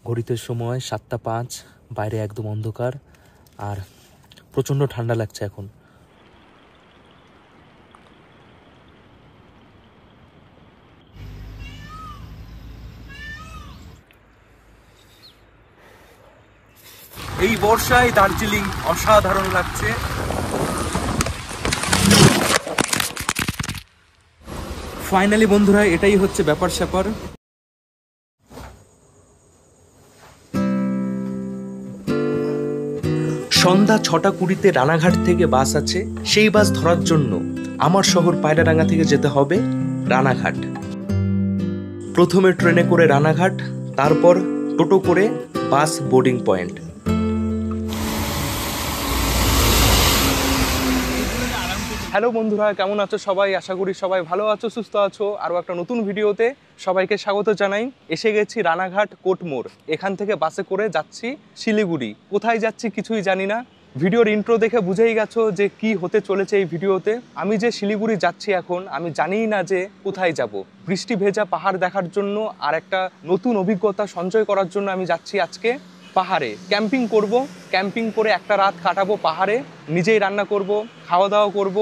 ঘড়িতে সময় 7:05, বাইরে একদম অন্ধকার আর প্রচণ্ড ঠান্ডা লাগছে এখন। এই বর্ষায় দার্জিলিং অসাধারণ লাগছে। ফাইনালি বন্ধুরা, এটাই হচ্ছে ব্যাপার স্যাপার। সন্ধ্যা 6:20-তে রানাঘাট থেকে বাস আছে। সেই বাস ধরার জন্য আমার শহর পায়রাডাঙ্গা থেকে যেতে হবে রানাঘাট। প্রথমে ট্রেনে করে রানাঘাট, তারপর টোটো করে বাস বোর্ডিং পয়েন্ট। হ্যালো বন্ধুরা, কেমন আছো সবাই? আশা করি সবাই ভালো আছো, সুস্থ আছো। আরও একটা নতুন ভিডিওতে সবাইকে স্বাগত জানাই। এসে গেছি রানাঘাট কোটমোড়। এখান থেকে বাসে করে যাচ্ছি শিলিগুড়ি। কোথায় যাচ্ছি কিছুই জানি না। ভিডিওর ইন্ট্রো দেখে বুঝেই গেছো যে কি হতে চলেছে এই ভিডিওতে। আমি যে শিলিগুড়ি যাচ্ছি এখন, আমি জানিই না যে কোথায় যাব। বৃষ্টি ভেজা পাহাড় দেখার জন্য আর একটা নতুন অভিজ্ঞতা সঞ্চয় করার জন্য আমি যাচ্ছি আজকে পাহাড়ে। ক্যাম্পিং করব, ক্যাম্পিং করে একটা রাত কাটাবো পাহাড়ে। নিজেই রান্না করব, খাওয়া দাওয়া করব।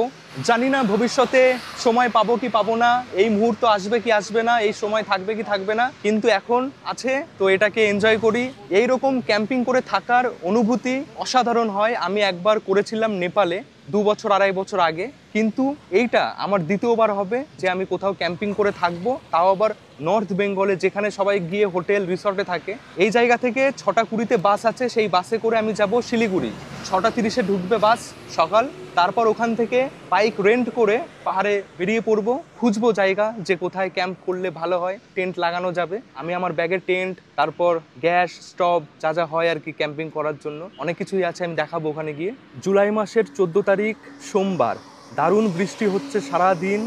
জানি না ভবিষ্যতে সময় পাবো কি পাবো না, এই মুহূর্ত আসবে কি আসবে না, এই সময় থাকবে কি থাকবে না, কিন্তু এখন আছে তো এটাকে এনজয় করি। এইরকম ক্যাম্পিং করে থাকার অনুভূতি অসাধারণ হয়। আমি একবার করেছিলাম নেপালে 2 বছর 2.5 বছর আগে, কিন্তু এইটা আমার দ্বিতীয়বার হবে যে আমি কোথাও ক্যাম্পিং করে থাকবো, তাও আবার নর্থ বেঙ্গলে, যেখানে সবাই গিয়ে হোটেল রিসর্টে থাকে। এই জায়গা থেকে 6:20-তে বাস আছে, সেই বাসে করে আমি যাব শিলিগুড়ি। 6:30-এ ঢুকবে বাস সকাল। তারপর ওখান থেকে বাইক রেন্ট করে পাহাড়ে বেরিয়ে পড়বো। খুঁজবো জায়গা যে কোথায় ক্যাম্প করলে ভালো হয়, টেন্ট লাগানো যাবে। আমি আমার ব্যাগে টেন্ট, তারপর গ্যাস স্টোভ, যা যা হয় আর কি ক্যাম্পিং করার জন্য, অনেক কিছুই আছে, আমি দেখাবো ওখানে গিয়ে। জুলাই মাসের 14 তারিখ সোমবার। দারুণ বৃষ্টি হচ্ছে সারা দিন।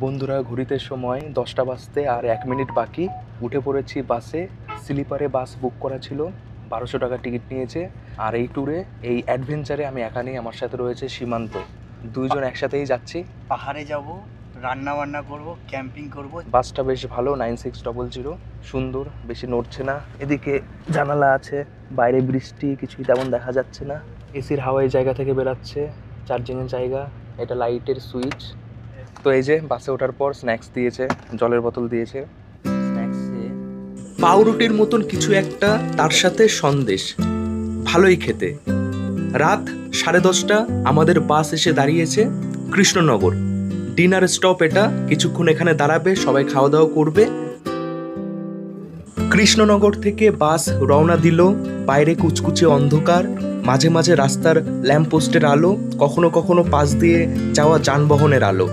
বন্ধুরা, ঘড়িতে সময় 10টা বাজতে আর 1 মিনিট বাকি। উঠে পড়েছি বাসে। স্লিপারে বাস বুক করা ছিল, 1200 টাকা টিকিট নিয়েছে। আর এই ট্যুরে, এই অ্যাডভেঞ্চারে আমি একা নেই, আমার সাথে রয়েছে সীমান্ত। দুইজন একসাথেই যাচ্ছি। পাহাড়ে যাব, রান্না বান্না করব, ক্যাম্পিং করব। বাসটা বেশ ভালো, 9600, সুন্দর, বেশি নড়ছে না। এদিকে জানালা আছে, বাইরে বৃষ্টি, কিছুই তেমন দেখা যাচ্ছে না। এসির হাওয়া এই জায়গা থেকে বেরাচ্ছে, চার্জিংয়ের জায়গা, এটা লাইটের সুইচ। তো এই যে বাসে ওঠার পর স্ন্যাক্স দিয়েছে, জলের বোতল দিয়েছে, স্ন্যাক্সে পাউরুটির মতন কিছু একটা, তার সাথে সন্দেশ, ভালোই খেতে। রাত 10:30 আমাদের বাস এসে দাঁড়িয়েছে কৃষ্ণনগর। ডিনার স্টপ এটা, কিছুক্ষণ এখানে দাঁড়াবে, সবাই খাওয়া দাওয়া করবে। কৃষ্ণনগর থেকে বাস রওনা দিল। বাইরে কুচকুচে অন্ধকার, মাঝে মাঝে রাস্তার ল্যাম্পপোস্টের আলো, কখনো কখনো পাশ দিয়ে যাওয়া যানবাহনের আলো।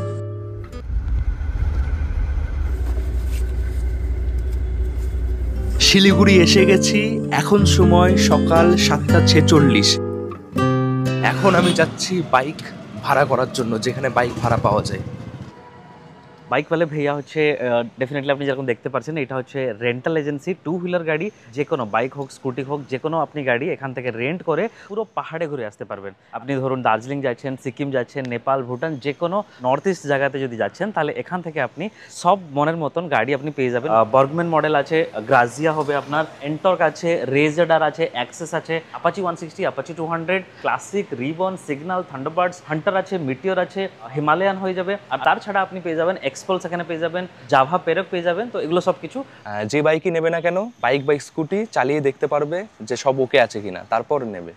শিলিগুড়ি এসে গেছি। এখন সময় সকাল 7:46। এখন আমি যাচ্ছি বাইক ভাড়া করার জন্য, যেখানে বাইক ভাড়া পাওয়া যায়। বাইক वाले भैया হচ্ছে ডেফিনেটলি আপনি যেরকম দেখতে পাচ্ছেন, এটা হচ্ছে রেন্টাল এজেন্সি। 2 হুইলার গাড়ি, যে কোনো বাইক হোক, স্কুটি হোক, যে কোনো আপনি গাড়ি এখান থেকে রেন্ট করে পুরো পাহাড়ে ঘুরে আসতে পারবেন। আপনি ধরুন দার্জিলিং যাচ্ছেন, সিকিম যাচ্ছেন, নেপাল, ভুটান, যে কোনো নর্থ ইস্ট জায়গাতে যদি যাচ্ছেন, তাহলে এখান থেকে আপনি সব মনের মতন গাড়ি আপনি পেয়ে যাবেন। বার্গম্যান মডেল আছে, গ্রাজিয়া হবে আপনার, এন্টর্ক আছে, রেজেডার আছে, অ্যাক্সেস আছে, আপাচি 160, আপাচি 200, ক্লাসিক, রিবন, সিগনাল, থান্ডারবার্ডস, হান্টার আছে, মিটিওর আছে, হিমালয়ান হয়ে যাবে। আর তার ছাড়া আপনি পেয়ে যাবেন এক্সপলস, এখানে পেয়ে যাবেন জাভা, পেরক পেয়ে যাবেন। তো এগুলো সব কিছু যে বাইকই নেবে না কেন, বাইক বা স্কুটি চালিয়ে দেখতে পারবে যে সব ওকে আছে কিনা, তারপর নেবে।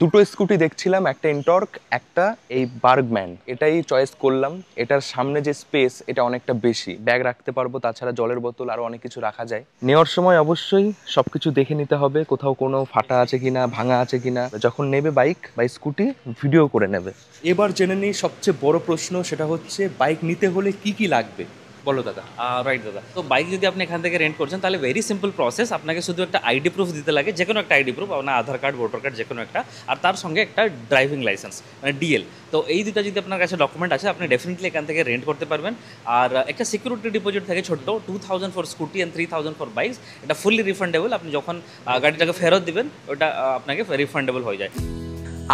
দুটো স্কুটি দেখছিলাম, একটা এন্টর্ক, একটা এই বার্গম্যান। এটাই চয়েস করলাম। এটার সামনে যে স্পেস, এটা অনেকটা বেশি, ব্যাগ রাখতে পারবো, তাছাড়া জলের বোতল আরো অনেক কিছু রাখা যায়। নেওয়ার সময় অবশ্যই সবকিছু দেখে নিতে হবে, কোথাও কোনো ফাটা আছে কিনা, ভাঙা আছে কিনা। যখন নেবে বাইক বা স্কুটি, ভিডিও করে নেবে। এবার জেনে নিই সবচেয়ে বড় প্রশ্ন, সেটা হচ্ছে বাইক নিতে হলে কি কি লাগবে। বলো দাদা। রাইট দাদা। তো বাইক যদি আপনি এখান থেকে রেন্ট করছেন, তাহলে ভেরি সিম্পল প্রসেস। আপনাকে শুধু একটা আইডি প্রুফ দিতে লাগে, যে কোনো একটা আইডি প্রুফ, আপনার আধার কার্ড, ভোটার কার্ড, যে কোনো একটা, আর তার সঙ্গে একটা ড্রাইভিং লাইসেন্স মানে ডিএল। তো এই দুটো যদি আপনার কাছে ডকুমেন্ট আছে, আপনি ডেফিনেটলি এখান থেকে রেন্ট করতে পারবেন। আর একটা সিকিউরিটি ডিপোজিট থাকে ছোট্ট, 2000 for scooty and 3000 for bikes. এটা ফুললি রিফান্ডেবল। আপনি যখন গাড়িটাকে ফেরত দিবেন, ওটা আপনাকে রিফান্ডেবল হয়ে যায়।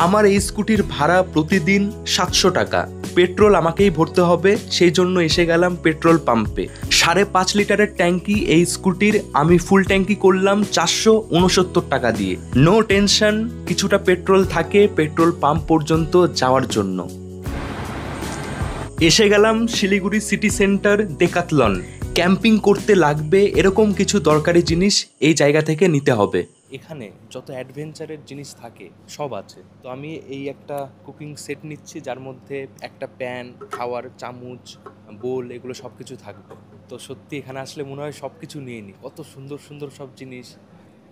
আমার এই স্কুটির ভাড়া প্রতিদিন 700 টাকা। পেট্রোল আমাকেই ভরতে হবে, সেই জন্য এসে গেলাম পেট্রোল পাম্পে। 5.5 লিটারের ট্যাঙ্কি এই স্কুটির, আমি ফুল ট্যাঙ্কি করলাম 469 টাকা দিয়ে। নো টেনশন, কিছুটা পেট্রোল থাকে পেট্রোল পাম্প পর্যন্ত যাওয়ার জন্য। এসে গেলাম Siliguri city centre Decathlon. Camping করতে লাগবে এরকম কিছু দরকারি জিনিস এই জায়গা থেকে নিতে হবে। এখানে যত অ্যাডভেঞ্চারের জিনিস থাকে সব আছে। তো আমি এই একটা কুকিং সেট নিচ্ছি, যার মধ্যে একটা প্যান, খাওয়ার চামচ, বোল, এগুলো সব কিছু থাকবে। তো সত্যি এখানে আসলে মনে হয় সব কিছু নিয়ে নিই, কত সুন্দর সুন্দর সব জিনিস।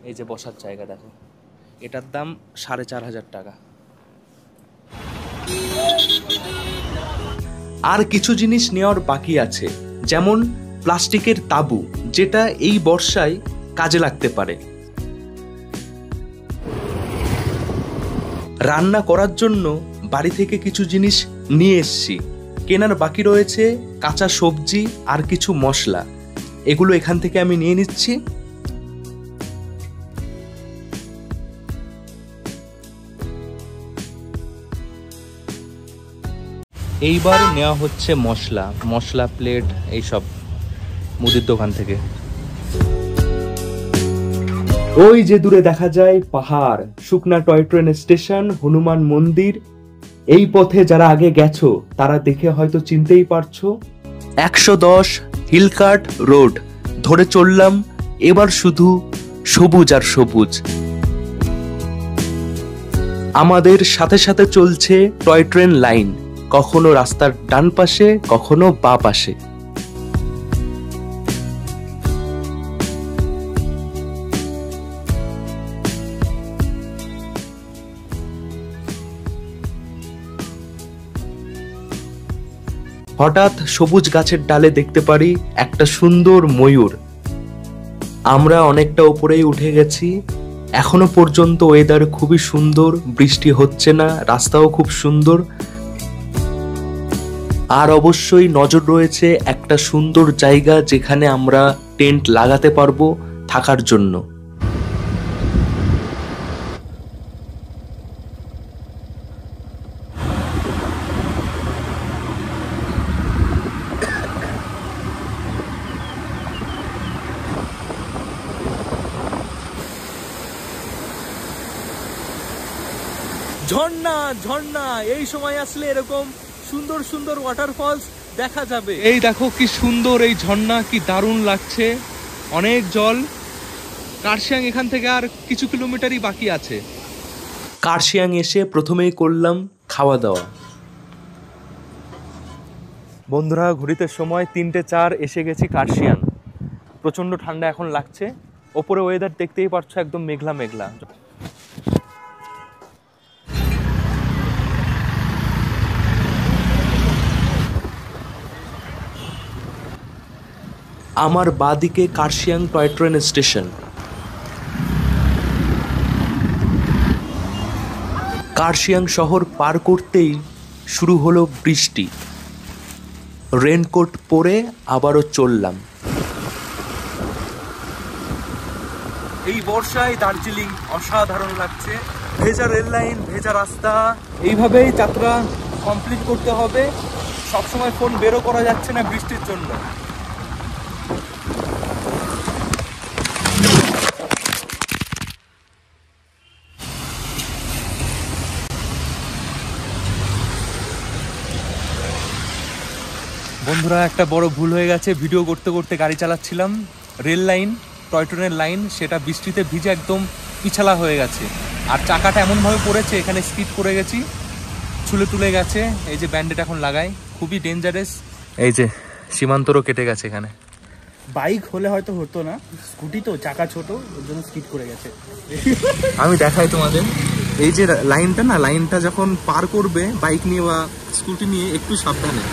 এই যে বসার জায়গা দেখো, এটার দাম 4,500 টাকা। আর কিছু জিনিস নেওয়ার বাকি আছে, যেমন প্লাস্টিকের তাঁবু, যেটা এই বর্ষায় কাজে লাগতে পারে। রান্না করার জন্য বাড়ি থেকে কিছু জিনিস নিয়ে এসেছি। কেনার বাকি রয়েছে কাঁচা সবজি আর কিছু মশলা, এগুলো এখান থেকে আমি নিয়ে নিচ্ছি। এইবার নেওয়া হচ্ছে মশলা প্লেট, এইসব মুদির দোকান থেকে। ওই যে দূরে দেখা যায় পাহাড়, শুকনা টয় ট্রেন স্টেশন, হনুমান মন্দির। এই পথে যারা আগে গেছো তারা দেখে হয়তো চিনতেই পারছো। 110 হিলকার্ট রোড ধরে চললাম, এবার শুধু সবুজ আর সবুজ। আমাদের সাথে সাথে চলছে টয় ট্রেন লাইন, কখনো রাস্তার ডান পাশে কখনো বাঁ পাশে। হঠাৎ সবুজ গাছের ডালে দেখতে পারি একটা সুন্দর ময়ূর। আমরা অনেকটা উপরেই উঠে গেছি, এখনো পর্যন্ত ওয়েদার খুবই সুন্দর, বৃষ্টি হচ্ছে না, রাস্তাও খুব সুন্দর। আর অবশ্যই নজর রয়েছে একটা সুন্দর জায়গা যেখানে আমরা টেন্ট লাগাতে পারবো থাকার জন্য। ঝর্ণা ঝর্ণা, এই সময় আসলে এরকম সুন্দর সুন্দর ওয়াটারফলস দেখা যাবে। এই দেখো কি সুন্দর এই ঝর্ণা, কি দারুণ লাগছে, অনেক জল। কার্শিয়াং এখান থেকে আর কিছু কিলোমিটারই বাকি আছে। কার্শিয়াং এসে প্রথমেই করলাম খাওয়া দাওয়া। বন্ধুরা, ঘড়িতে সময় 3:04, এসে গেছি কার্শিয়াং। প্রচন্ড ঠান্ডা এখন লাগছে, ওপরে ওয়েদার দেখতেই পাচ্ছ একদম মেঘলা মেঘলা। আমার বাঁদিকে Kurseong toy train station. Kurseong শহর পার করতেই শুরু হলো বৃষ্টি। রেনকোট পরে আবারও চললাম। এই বর্ষায় দার্জিলিং অসাধারণ লাগছে। ভেজা রেল লাইন, ভেজা রাস্তা, এইভাবেই যাত্রা কমপ্লিট করতে হবে। সবসময় ফোন বেরো করা যাচ্ছে না বৃষ্টির জন্য। বন্ধুরা, একটা বড় ভুল হয়ে গেছে। ভিডিও করতে করতে গাড়ি চালাচ্ছিলাম, রেল লাইন, টয় ট্রেনের লাইন, সেটা বৃষ্টিতে ভিজে একদম পিছালা হয়ে গেছে। আর চাকাটা এমনভাবে পড়েছে, এখানে স্কিড করে গেছি, ছুলে তুলে গেছে। এই যে ব্যান্ডেড এখন লাগাই, খুবই ডেঞ্জারাস। এই যে সীমান্তরও কেটে গেছে এখানে। বাইক হলে হয়তো হতো না, স্কুটি তো চাকা ছোট, ওর জন্য স্কিড করে গেছে। আমি দেখাই তোমাদের, এই যে লাইনটা না, লাইনটা যখন পার করবে বাইক নিয়ে বা স্কুটি নিয়ে একটু সাবধানে।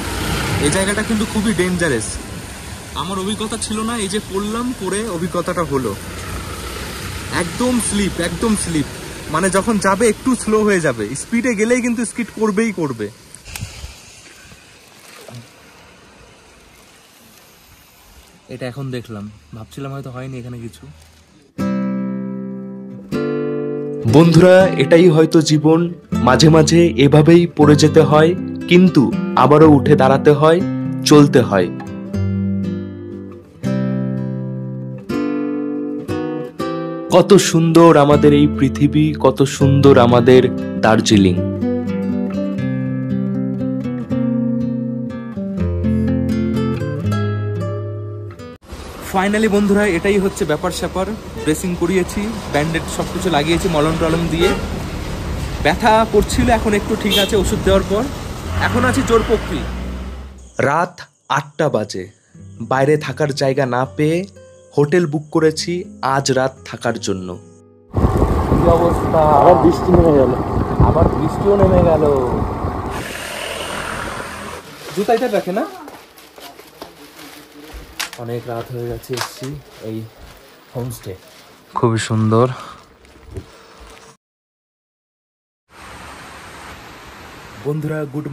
এই জায়গাটা কিন্তু খুবই ডেঞ্জারাস। আমার অভিজ্ঞতা ছিল না, এই যে পড়লাম, পরে অভিজ্ঞতাটা হলো। একদম স্লিপ, একদম স্লিপ। মানে যখন যাবে একটু স্লো হয়ে যাবে, স্পিডে গেলেই কিন্তু স্কিড করবেই করবে। এটা এখন দেখলাম, ভাবছিলাম হয়তো হয়নি এখানে কিছু। বন্ধুরা, এটাই হয়তো জীবন, মাঝে মাঝে এভাবেই পড়ে যেতে হয়, কিন্তু আবারও উঠে দাঁড়াতে হয়, চলতে হয়। কত সুন্দর আমাদের এই পৃথিবী, কত সুন্দর আমাদের দার্জিলিং। ফাইনালি বন্ধুরা, এটাই হচ্ছে ব্যাপার স্যাপার। ড্রেসিং করিয়েছি, ব্যান্ডেড সবকিছু লাগিয়েছি মলম টলম দিয়ে। ব্যথা করছিল, এখন একটু ঠিক আছে ওষুধ দেওয়ার পর। এখন আছি জোরপোখরি। রাত 8টা বাজে। বাইরে থাকার জায়গা না পেয়ে হোটেল বুক করেছি আজ রাত থাকার জন্য। কি অবস্থা! আবার বৃষ্টি নেমে গেল। আবার বৃষ্টিও নেমে গেল। জুতাইটা রাখে না। অনেক রাত হয়ে গেছে, এসছি এই হোমস্টে। খুবই সুন্দর। বন্ধুরা গুড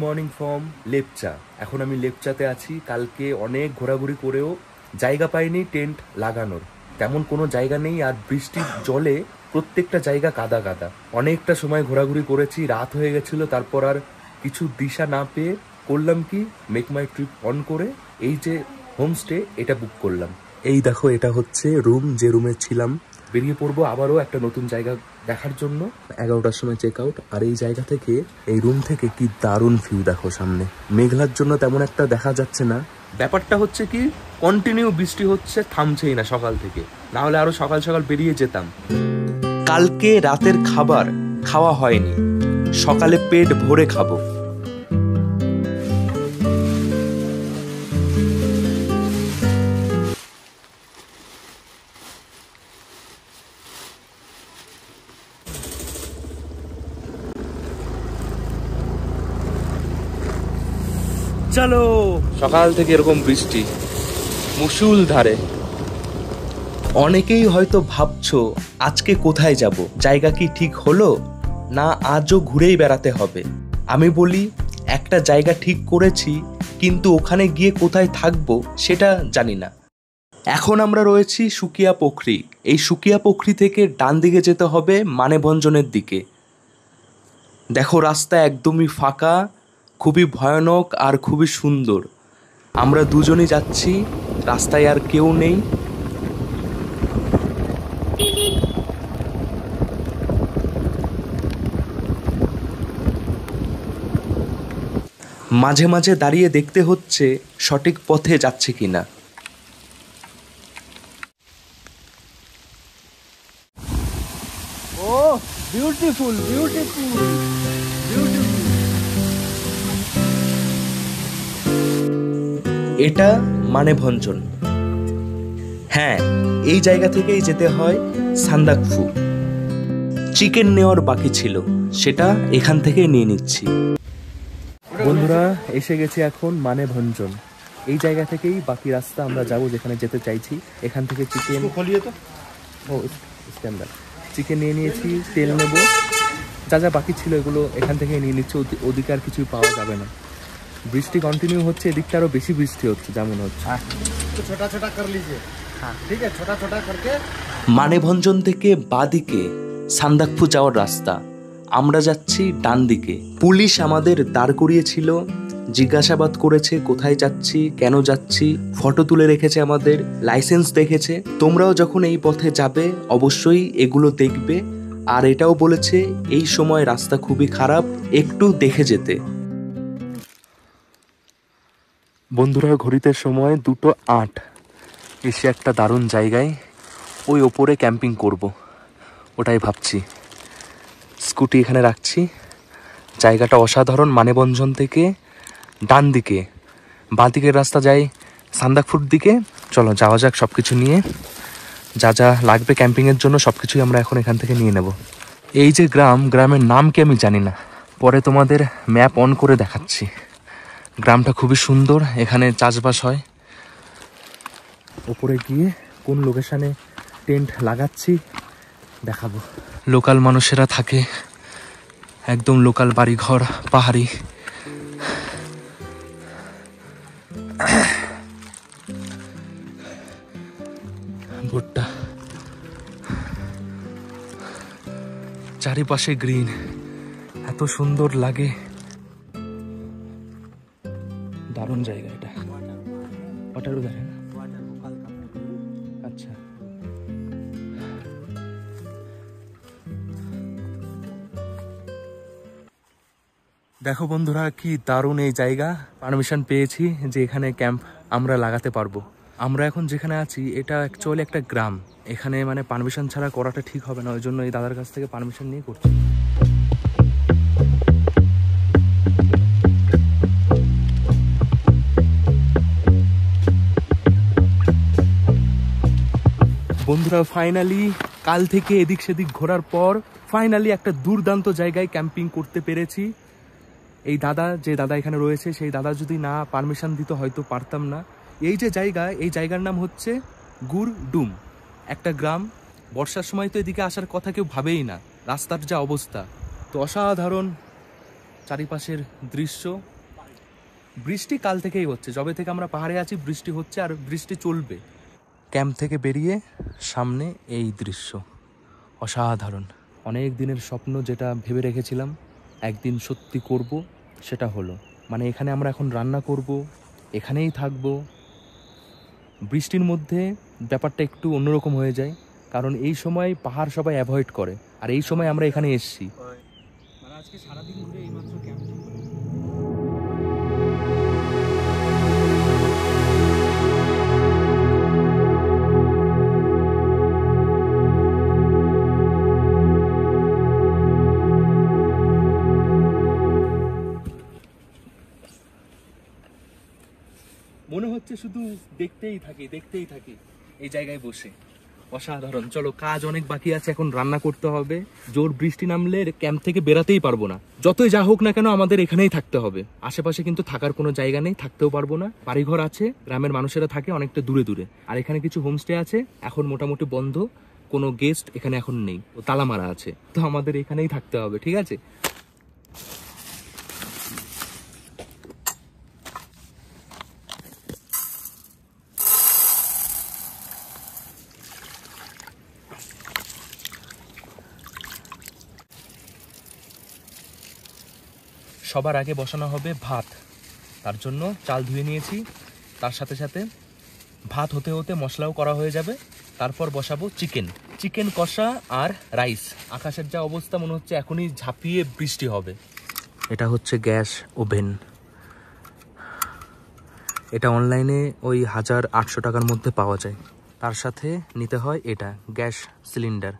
মর্নিং ফ্রম লেপচা। এখন আমি লেপচাতে আছি। কালকে অনেক ঘোরাঘুরি করেও জায়গা পাইনি টেন্ট লাগানোর, তেমন কোনো জায়গা নেই। আর বৃষ্টির জলে প্রত্যেকটা জায়গা কাদা কাদা। অনেকটা সময় ঘোরাঘুরি করেছি, রাত হয়ে গেছিল। তারপর আর কিছু দিশা না পেয়ে করলাম কি, মেক মাই ট্রিপ অন করে এই যে হোমস্টে এটা বুক করলাম। এই দেখো, এটা হচ্ছে রুম, যে রুমে ছিলাম। বেরিয়ে পড়বো আবারও একটা নতুন জায়গা দেখার জন্য। 11টার সময় চেক আউট। আর এই জায়গা থেকে, এই রুম থেকে কি দারুণ ভিউ দেখো সামনে। মেঘলার জন্য তেমন একটা দেখা যাচ্ছে না। ব্যাপারটা হচ্ছে কি, কন্টিনিউ বৃষ্টি হচ্ছে, থামছেই না সকাল থেকে। না হলে আরো সকাল সকাল বেরিয়ে যেতাম। কালকে রাতের খাবার খাওয়া হয়নি, সকালে পেট ভরে খাবো। চলো। সকাল থেকে এরকম বৃষ্টি মুষুল ধারে। অনেকেই হয়তো ভাবছো আজকে কোথায় যাব, জায়গা কি ঠিক হলো, না আজও ঘুরেই বেড়াতে হবে। আমি বলি, একটা জায়গা ঠিক করেছি, কিন্তু ওখানে গিয়ে কোথায় থাকবো সেটা জানি না। এখন আমরা রয়েছি সুকিয়া পোখরি। এই সুকিয়া পোখরি থেকে ডান দিকে যেতে হবে মানেভঞ্জনের দিকে। দেখো রাস্তা একদমই ফাঁকা, খুবই ভয়ানক আর খুবই সুন্দর। আমরা দুজনই যাচ্ছি, রাস্তায় আর কেউ নেই। মাঝে মাঝে দাঁড়িয়ে দেখতে হচ্ছে সঠিক পথে যাচ্ছে কিনা। ও বিউটিফুল বিউটিফুল বিউটিফুল। এটা মানেভঞ্জন। হ্যাঁ, এই জায়গা থেকেই যেতে হয় সান্দাকফু। চিকেন নেওয়ার বাকি ছিল, সেটা এখান থেকে নিয়ে নিচ্ছি। বন্ধুরা এসে গেছি এখন মানেভঞ্জন। এই জায়গা থেকেই বাকি রাস্তা আমরা যাব যেখানে যেতে চাইছি। এখান থেকে চিকেন স্ট্যান্ডার্ড চিকেন নিয়ে নিয়েছি, তেল নেব, যা যা বাকি ছিল এগুলো এখান থেকে নিয়ে নিচ্ছি। ওদিকে আর কিছুই পাওয়া যাবে না। বৃষ্টি কন্টিনিউ হচ্ছে, এদিকটা আরো বেশি বৃষ্টি হচ্ছে যেমন হচ্ছে। মানেভঞ্জন থেকে বাদিকে সান্দাকফু যাওয়ার রাস্তা, আমরা যাচ্ছি ডান দিকে। পুলিশ আমাদের দাঁড় করিয়েছিল, জিজ্ঞাসাবাদ করেছে কোথায় যাচ্ছি, কেন যাচ্ছি, ফটো তুলে রেখেছে, আমাদের লাইসেন্স দেখেছে। তোমরাও যখন এই পথে যাবে অবশ্যই এগুলো দেখবে। আর এটাও বলেছে এই সময় রাস্তা খুবই খারাপ, একটু দেখে যেতে। বন্ধুরা ঘড়িতে সময় 2:08। এসে একটা দারুণ জায়গায় ওই ওপরে ক্যাম্পিং করব, ওটাই ভাবছি। স্কুটি এখানে রাখছি। জায়গাটা অসাধারণ। মানেভঞ্জন থেকে ডান দিকে, বাঁ দিকের রাস্তা যায় সান্দাকফুর দিকে। চলো যাওয়া যাক। সব কিছু নিয়ে যা যা লাগবে ক্যাম্পিংয়ের জন্য সব কিছুই আমরা এখন এখান থেকে নিয়ে নেব। এই যে গ্রামের নাম কি আমি জানি না, পরে তোমাদের ম্যাপ অন করে দেখাচ্ছি। গ্রামটা খুবই সুন্দর, এখানে চাষবাস হয়। ওপরে গিয়ে কোন লোকেশানে টেন্ট লাগাচ্ছি দেখাবো। লোকাল মানুষেরা থাকে, একদম লোকাল বাড়িঘর, পাহাড়ি। ভুট্টা, চারিপাশে গ্রিন, এত সুন্দর লাগে, দারুণ জায়গা এটা। ওটার উদাহরণ আচ্ছা, দেখো বন্ধুরা কি দারুণ এই জায়গা। পারমিশন পেয়েছি যে এখানে ক্যাম্প আমরা লাগাতে পারবো। আমরা এখন যেখানে আছি এটা অ্যাকচুয়ালি একটা গ্রাম, এখানে মানে পারমিশন ছাড়া করাটা ঠিক হবে না, ওই জন্য এই দাদার কাছ থেকে পারমিশন নিয়ে করছি। বন্ধুরা ফাইনালি কাল থেকে এদিক সেদিক ঘোরার পর ফাইনালি একটা দুর্দান্ত জায়গায় ক্যাম্পিং করতে পেরেছি। এই দাদা, যে দাদা এখানে রয়েছে, সেই দাদা যদি না পারমিশন দিত হয়তো পারতাম না। এই যে জায়গা, এই জায়গার নাম হচ্ছে গুরডুম, একটা গ্রাম। বর্ষার সময় তো এদিকে আসার কথা কেউ ভাবেই না, রাস্তার যা অবস্থা। তো অসাধারণ চারিপাশের দৃশ্য। বৃষ্টি কাল থেকেই হচ্ছে, যবে থেকে আমরা পাহাড়ে আছি বৃষ্টি হচ্ছে আর বৃষ্টি চলবে। ক্যাম্প থেকে বেরিয়ে সামনে এই দৃশ্য অসাধারণ। অনেক দিনের স্বপ্ন যেটা ভেবে রেখেছিলাম একদিন সত্যি করব, সেটা হলো। মানে এখানে আমরা এখন রান্না করব, এখানেই থাকবো। বৃষ্টির মধ্যে ব্যাপারটা একটু অন্যরকম হয়ে যায়, কারণ এই সময় পাহাড় সবাই অ্যাভয়েড করে, আর এই সময় আমরা এখানে এসেছি। মানে আজকে সারাদিন ঘুরে এইমাত্র ক্যাম্প। মনে হচ্ছে শুধু দেখতেই থাকি এই জায়গায় বসে। অসাধারণ। চলো, কাজ অনেক বাকি আছে, এখন রান্না করতে হবে। জোর বৃষ্টি নামলে ক্যাম্প থেকে বেরাতেই পারবো না। যতই যা হোক না কেন আমাদের এখানেই থাকতে হবে। আশেপাশে কিন্তু থাকার কোনো জায়গা নেই, থাকতেও পারবো না। বাড়িঘর আছে, গ্রামের মানুষেরা থাকে অনেকটা দূরে দূরে, আর এখানে কিছু হোমস্টে আছে, এখন মোটামুটি বন্ধ, কোনো গেস্ট এখানে এখন নেই, ও তালা মারা আছে। তো আমাদের এখানেই থাকতে হবে, ঠিক আছে? সবার আগে বসানো হবে ভাত, তার জন্য চাল ধুয়ে নিয়েছি। তার সাথে সাথে ভাত হতে হতে মশলাও করা হয়ে যাবে। তারপর বসাবো চিকেন কষা আর রাইস। আকাশের যা অবস্থা মনে হচ্ছে এখনই ঝাঁপিয়ে বৃষ্টি হবে। এটা হচ্ছে গ্যাস ওভেন, এটা অনলাইনে ওই 1800 টাকার মধ্যে পাওয়া যায়। তার সাথে নিতে হয় এটা গ্যাস সিলিন্ডার।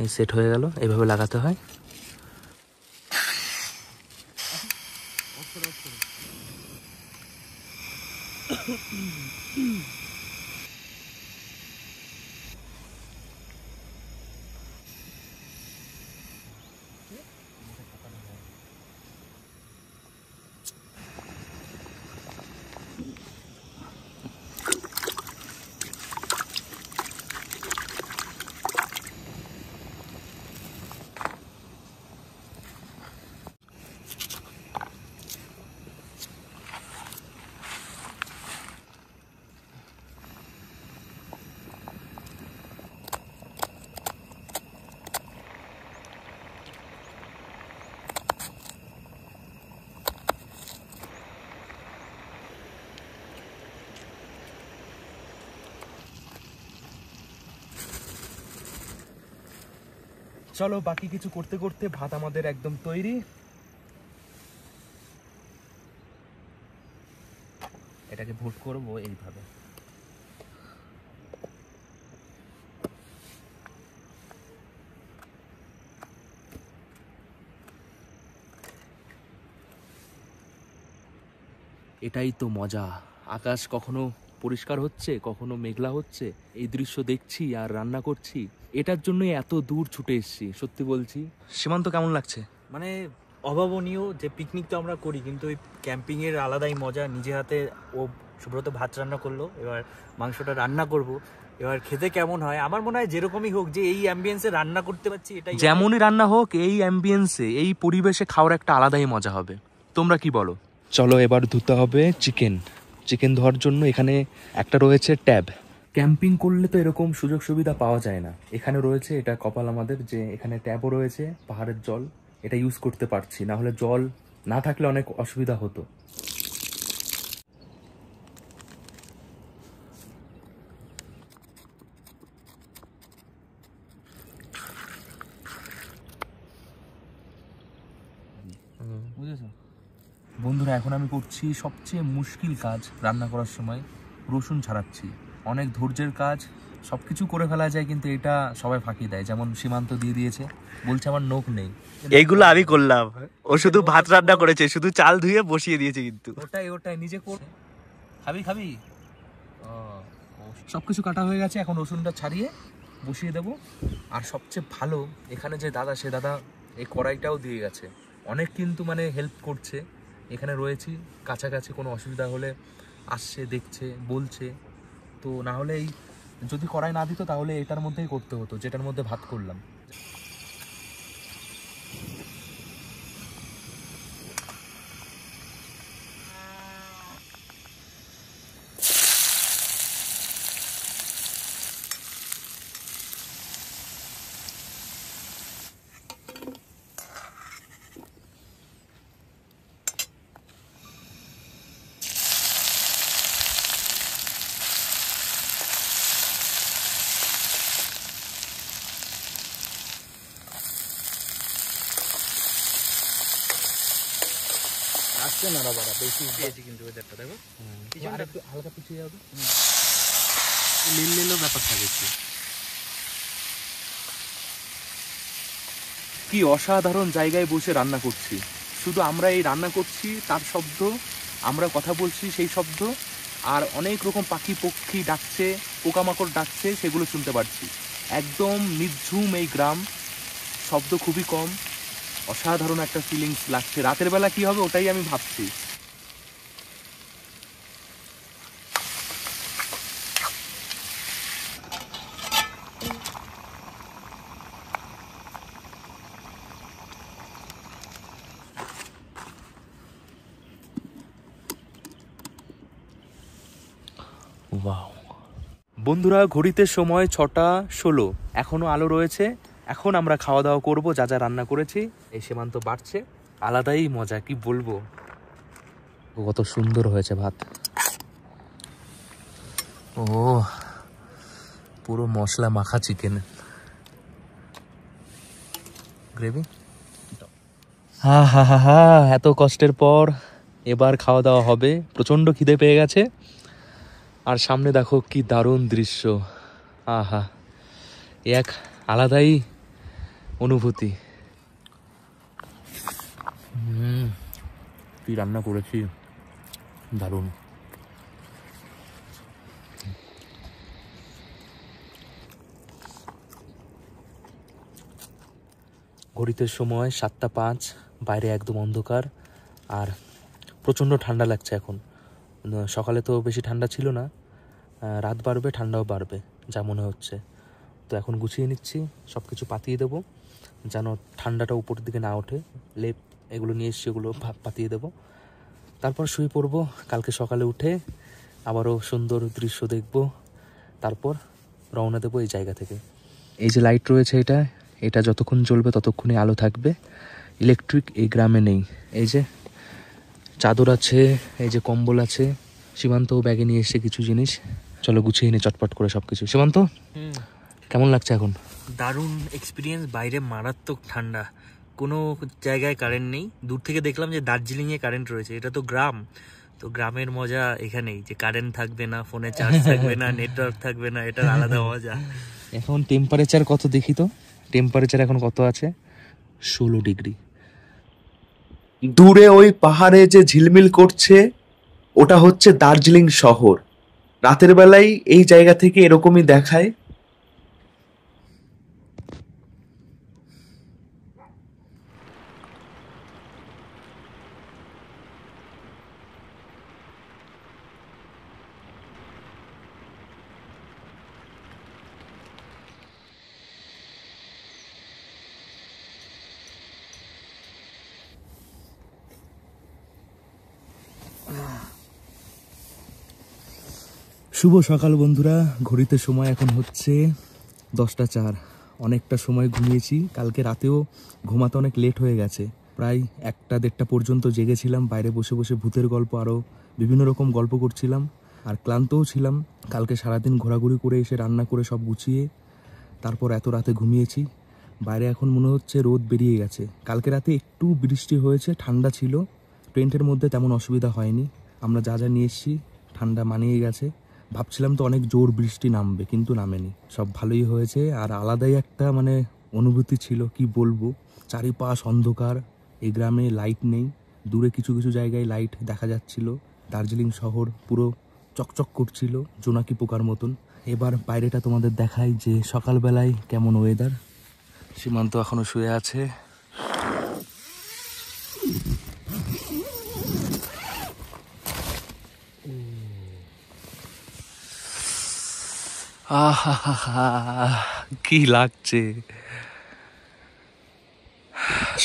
এই সেট হয়ে গেল, এইভাবে লাগাতে হয়। চলো, বাকি কিছু করতে করতে ভাত আমাদের একদম তৈরি। এটাকে ভোট করবো এইভাবে। এটাই তো মজা। আকাশ কখনো পরিষ্কার হচ্ছে, কখনো মেঘলা হচ্ছে, এই দৃশ্য দেখছি আর রান্না করছি। এটার জন্যই এত দূর ছুটে এসেছি, সত্যি বলছি। সীমান্ত কেমন লাগছে? মানে অভাবনীয়। যে পিকনিক তো আমরা করি, কিন্তু ওই ক্যাম্পিংয়ের আলাদাই মজা। নিজে হাতে ও সুব্রত ভাত রান্না করলো, এবার মাংসটা রান্না করব। এবার খেতে কেমন হয়, আমার মনে হয় যেরকমই হোক, যে এই অ্যাম্বিয়েন্সে রান্না করতে পারছি, এটাই যেমনই রান্না হোক, এই অ্যাম্বিয়েন্সে, এই পরিবেশে খাওয়ার একটা আলাদাই মজা হবে। তোমরা কি বলো? চলো, এবার ধুতে হবে চিকেন ধোয়ার জন্য এখানে একটা রয়েছে ট্যাব, ক্যাম্পিং করলে তো এরকম সুযোগ সুবিধা পাওয়া যায় না। এখানে রয়েছে, এটা কপাল আমাদের যে এখানে ট্যাপও রয়েছে, পাহাড়ের জল এটা ইউজ করতে পারছি, না হলে জল না থাকলে অনেক অসুবিধা হতো। বুঝেছো বন্ধুরা, এখন আমি করছি সবচেয়ে মুশকিল কাজ রান্না করার সময়, রসুন ছাড়াচ্ছি। অনেক ধৈর্যের কাজ, সব কিছু করে ফেলা যায়, কিন্তু এটা সবাই ফাঁকি দেয়। যেমন সীমান্ত দিয়ে দিয়েছে, বলছে আমার নোখ নেই। এইগুলো আমি করলাম, ও শুধু ভাত রান্না করেছে, শুধু চাল ধুয়ে বসিয়ে দিয়েছে। কিন্তু ওটাই নিজে কর। খাবি সব কিছু কাটা হয়ে গেছে, এখন রসুনটা ছাড়িয়ে বসিয়ে দেব। আর সবচেয়ে ভালো এখানে যে দাদা, সে দাদা এই কড়াইটাও দিয়ে গেছে। অনেক কিন্তু মানে হেল্প করছে, এখানে রয়েছি, কাছাকাছি কোনো অসুবিধা হলে আসছে, দেখছে, বলছে। তো না হলে এই যদি কড়াই না দিত তাহলে এটার মধ্যেই করতে হতো, যেটার মধ্যে ভাত করলাম। আসছে না বাবা, বেশি পেয়েছি কিন্তু ওয়েদারটা দেখো, আর একটু হালকা পিছিয়ে যাবে, নীল ব্যাপার থাকে। কি অসাধারণ জায়গায় বসে রান্না করছি। শুধু আমরা এই রান্না করছি তার শব্দ, আমরা কথা বলছি সেই শব্দ, আর অনেক রকম পাখি পক্ষী ডাকছে, পোকামাকড় ডাকছে, সেগুলো শুনতে পাচ্ছি। একদম নির্ঝুম এই গ্রাম, শব্দ খুবই কম। অসাধারণ একটা ফিলিংস লাগছে। রাতের বেলা কি হবে ওটাই আমি ভাবছি। বন্ধুরা, ঘড়িতে সময় 6:16, এখনো আলো রয়েছে। এখন আমরা খাওয়া দাওয়া করব, যা যা রান্না করেছি। এই সীমান্ত বাড়ছে, আলাদাই মজা, কি বলবো। কত সুন্দর হয়েছে ভাত। ও পুরো মশলা মাখা চিকেন গ্রেভি। হা হা হা হা, এত কষ্টের পর এবার খাওয়া দাওয়া হবে। প্রচন্ড খিদে পেয়ে গেছে। আর সামনে দেখো কি দারুণ দৃশ্য। আহা, এক আলাদাই অনুভূতি। কি রান্না করেছি, দারুণ। ঘড়িতে সময় 7:05, বাইরে একদম অন্ধকার আর প্রচণ্ড ঠান্ডা লাগছে এখন। সকালে তো বেশি ঠান্ডা ছিল না, রাত বাড়বে ঠান্ডাও বাড়বে যা মনে হচ্ছে। তো এখন গুছিয়ে নিচ্ছি, সব কিছু পাতিয়ে দেবো যেন ঠান্ডাটা উপরের দিকে না ওঠে। লেপ এগুলো নিয়ে এসছি, এগুলো পাতিয়ে দেবো, তারপর শুয়ে পড়বো। কালকে সকালে উঠে আবারও সুন্দর দৃশ্য দেখব, তারপর রওনা দেবো এই জায়গা থেকে। এই যে লাইট রয়েছে, এটা যতক্ষণ জ্বলবে ততক্ষণই আলো থাকবে। ইলেকট্রিক এই গ্রামে নেই। এই যে চাদর আছে, এই যে কম্বল আছে। সীমান্ত ব্যাগে নিয়ে এসছে কিছু জিনিস, চলো গুছিয়ে নি চটপট করে সবকিছু। সীমান্ত, কেমন লাগছে এখন? দারুণ এক্সপিরিয়েন্স। বাইরে মারাত্মক ঠান্ডা, কোনো জায়গায় কারেন্ট নেই। দূর থেকে দেখলাম যে দার্জিলিংয়ে কারেন্ট রয়েছে। এটা তো গ্রাম, তো গ্রামের মজা এখানেই, যে কারেন্ট থাকবে না, ফোনে চার্জ থাকবে না, নেটওয়ার্ক থাকবে না, এটার আলাদা মজা। এখন টেম্পারেচার কত দেখি তো। টেম্পারেচার এখন কত আছে? 16 ডিগ্রি। দূরে ওই পাহাড়ে যে ঝিলমিল করছে, ওটা হচ্ছে দার্জিলিং শহর। রাতের বেলায় এই জায়গা থেকে এরকমই দেখায়। শুভ সকাল বন্ধুরা, ঘড়িতে সময় এখন হচ্ছে 10টা 4। অনেকটা সময় ঘুমিয়েছি, কালকে রাতেও ঘুমাতে অনেক লেট হয়ে গেছে, প্রায় 1টা 1:30 পর্যন্ত জেগেছিলাম। বাইরে বসে বসে ভূতের গল্প আরও বিভিন্ন রকম গল্প করছিলাম, আর ক্লান্তও ছিলাম। কালকে সারাদিন ঘোরাঘুরি করে এসে রান্না করে সব গুছিয়ে তারপর এত রাতে ঘুমিয়েছি। বাইরে এখন মনে হচ্ছে রোদ বেরিয়ে গেছে। কালকে রাতে একটু বৃষ্টি হয়েছে, ঠান্ডা ছিল, টেন্টের মধ্যে তেমন অসুবিধা হয়নি। আমরা যা যা নিয়ে এসেছি ঠান্ডা মানিয়ে গেছে। ভাবছিলাম তো অনেক জোর বৃষ্টি নামবে, কিন্তু নামেনি, সব ভালোই হয়েছে। আর আলাদাই একটা অনুভূতি ছিল, কি বলবো। চারিপাশ অন্ধকার, এই গ্রামে লাইট নেই, দূরে কিছু কিছু জায়গায় লাইট দেখা যাচ্ছিল। দার্জিলিং শহর পুরো চকচক করছিল জোনাকি পোকার মতন। এবার বাইরেটা তোমাদের দেখাই যে সকালবেলায় কেমন ওয়েদার। সীমান্ত এখনো শুয়ে আছে। কি লাগছে।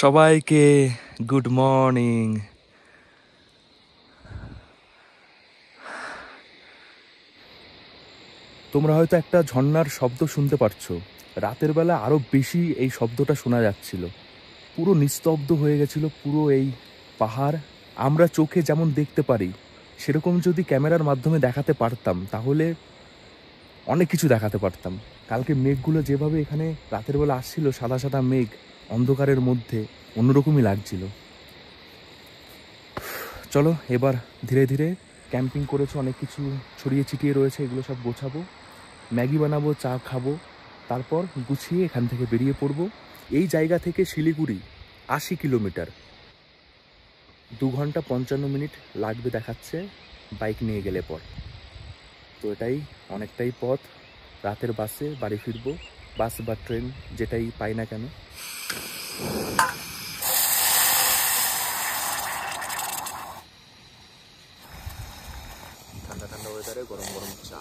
সবাইকে গুড মর্নিং। তোমরা হয়তো একটা ঝর্ণার শব্দ শুনতে পারছো। রাতের বেলা আরো বেশি এই শব্দটা শোনা যাচ্ছিল। পুরো নিস্তব্ধ হয়ে গেছিল পুরো এই পাহাড়। আমরা চোখে যেমন দেখতে পারি সেরকম যদি ক্যামেরার মাধ্যমে দেখাতে পারতাম তাহলে অনেক কিছু দেখাতে পারতাম। কালকে মেঘগুলো যেভাবে এখানে রাতের বেলা আসছিল, সাদা সাদা মেঘ অন্ধকারের মধ্যে, অন্যরকমই লাগছিল। চলো এবার ধীরে ধীরে, ক্যাম্পিং করেছো, অনেক কিছু ছড়িয়ে ছিটিয়ে রয়েছে, এগুলো সব গোছাবো, ম্যাগি বানাবো, চা খাবো, তারপর গুছিয়ে এখান থেকে বেরিয়ে পড়বো। এই জায়গা থেকে শিলিগুড়ি 80 কিলোমিটার, 2 ঘন্টা 55 মিনিট লাগবে দেখাচ্ছে বাইক নিয়ে গেলে পর। তো এটাই অনেকটাই পথ। রাতের বাসে বাড়ি ফিরবো, বাস বা ট্রেন যেটাই পাই না কেন। ঠান্ডা ঠান্ডা ওয়েদারে গরম গরম চা।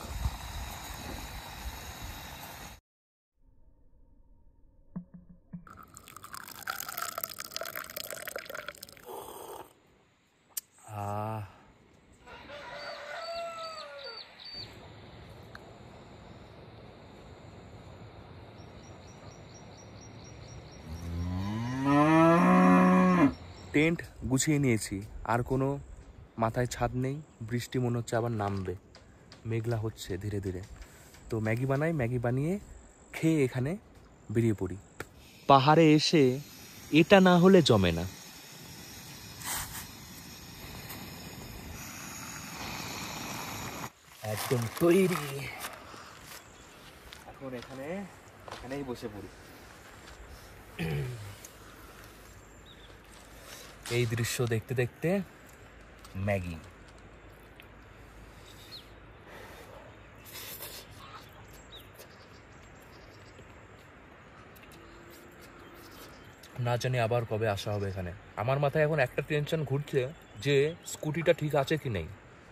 টেন্ট গুছিয়ে নিয়েছি, আর কোনো মাথায় ছাদ নেই। বৃষ্টি মনে হচ্ছে আবার নামবে, মেঘলা হচ্ছে ধীরে ধীরে। তো ম্যাগি বানাই, ম্যাগি বানিয়ে খেয়ে এখানে বেরিয়ে পড়ি। পাহাড়ে এসে এটা না হলে জমে না। একদম তৈরি, এখন এখানেই বসে পড়ি। এই দৃশ্য দেখতে দেখতে ম্যাগি। না জানি আবার কবে আসা হবে এখানে। আমার মাথায় এখন একটা টেনশন ঘুরছে যে স্কুটিটা ঠিক আছে কি নেই।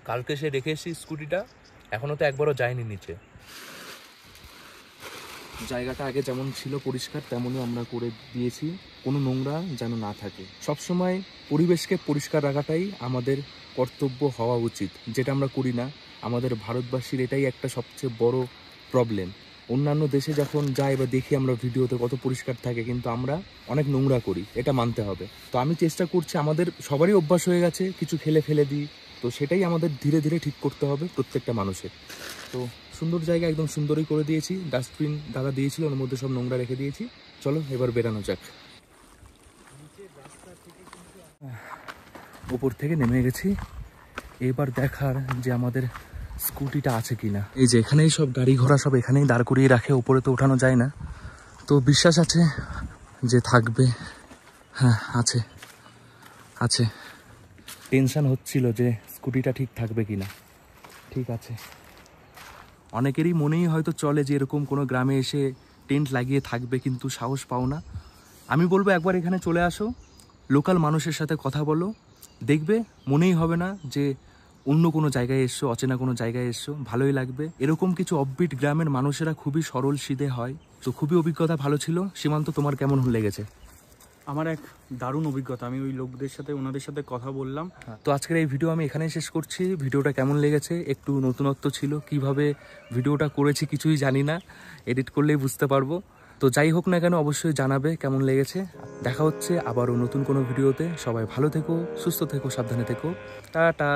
কালকে সে রেখে এসেছি স্কুটিটা, এখনো তো একবারও যায়নি নিচে। জায়গাটা আগে যেমন ছিল পরিষ্কার তেমনই আমরা করে দিয়েছি, কোনো নোংরা যেন না থাকে। সবসময় পরিবেশকে পরিষ্কার রাখাটাই আমাদের কর্তব্য হওয়া উচিত, যেটা আমরা করি না। আমাদের ভারতবাসীর এটাই একটা সবচেয়ে বড় প্রবলেম। অন্যান্য দেশে যখন যাই বা দেখি আমরা ভিডিওতে কত পরিষ্কার থাকে, কিন্তু আমরা অনেক নোংরা করি, এটা মানতে হবে। তো আমি চেষ্টা করছি, আমাদের সবারই অভ্যাস হয়ে গেছে কিছু খেলে ফেলে দিই, তো সেটাই আমাদের ধীরে ধীরে ঠিক করতে হবে প্রত্যেকটা মানুষের। তো সুন্দর জায়গা, একদম সুন্দরই করে দিয়েছি। ডাস্টবিন দাদা দিয়েছিল, ওর মধ্যে সব নোংরা রেখে দিয়েছি। চলো এবার বেরানো যাক। উপর থেকে নেমে গেছি, এবার দেখার যে আমাদের স্কুটিটা আছে কিনা। এই যে এখানেই সব গাড়ি ঘোড়া সব এখানেই দাঁড় করিয়ে রাখে, উপরে তো ওঠানো যায় না। তো বিশ্বাস আছে যে থাকবে। হ্যাঁ আছে আছে। টেনশন হচ্ছিল যে স্কুটিটা ঠিক থাকবে কিনা। ঠিক আছে। অনেকেরই মনেই হয়তো চলে যে এরকম কোনো গ্রামে এসে টেন্ট লাগিয়ে থাকবে, কিন্তু সাহস পাও না। আমি বলবো একবার এখানে চলে আসো, লোকাল মানুষের সাথে কথা বলো, দেখবে মনেই হবে না যে অন্য কোনো জায়গায় এসছো, অচেনা কোনো জায়গায় এসছো, ভালোই লাগবে। এরকম কিছু অফবিট গ্রামের মানুষেরা খুবই সরল সিধে হয়। তো খুবই অভিজ্ঞতা ভালো ছিল। সীমান্ত, তোমার কেমন লেগেছে? আমার এক দারুণ অভিজ্ঞতা। আমি ওই লোকদের সাথে, ওনাদের সাথে কথা বললাম। তো আজকের এই ভিডিও আমি এখানেই শেষ করছি। ভিডিওটা কেমন লেগেছে, একটু নতুনত্ব ছিল, কিভাবে ভিডিওটা করেছি কিছুই জানি না, এডিট করলেই বুঝতে পারবো। তো যাই হোক না কেন অবশ্যই জানাবে কেমন লেগেছে। দেখা হচ্ছে আবারও নতুন কোনো ভিডিওতে। সবাই ভালো থেকো, সুস্থ থেকো, সাবধানে থেকো। টাটা।